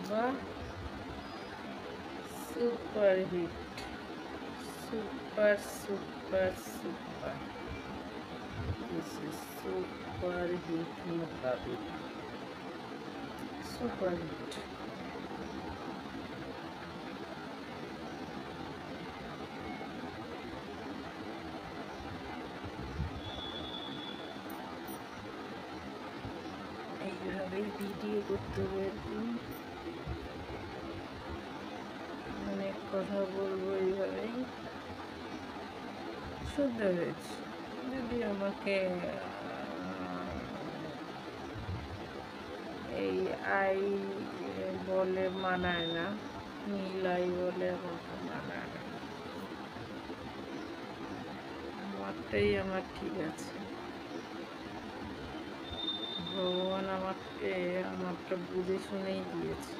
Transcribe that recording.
বাহ, super hit, super super super, this is super hit মোকাবিলা, super hit. এইভাবেই video করতে হবে, অনেক কথা বলবো এইভাবেই। শুদ্ধ হয়েছে, যদি আমাকে এই আই বলে মানায় না, নীল আই বলে আমাকে মানায় না, আমারটাই আমার ঠিক আছে। ভগবান আমাকে আমারটা বুঝে শুনেই দিয়েছে।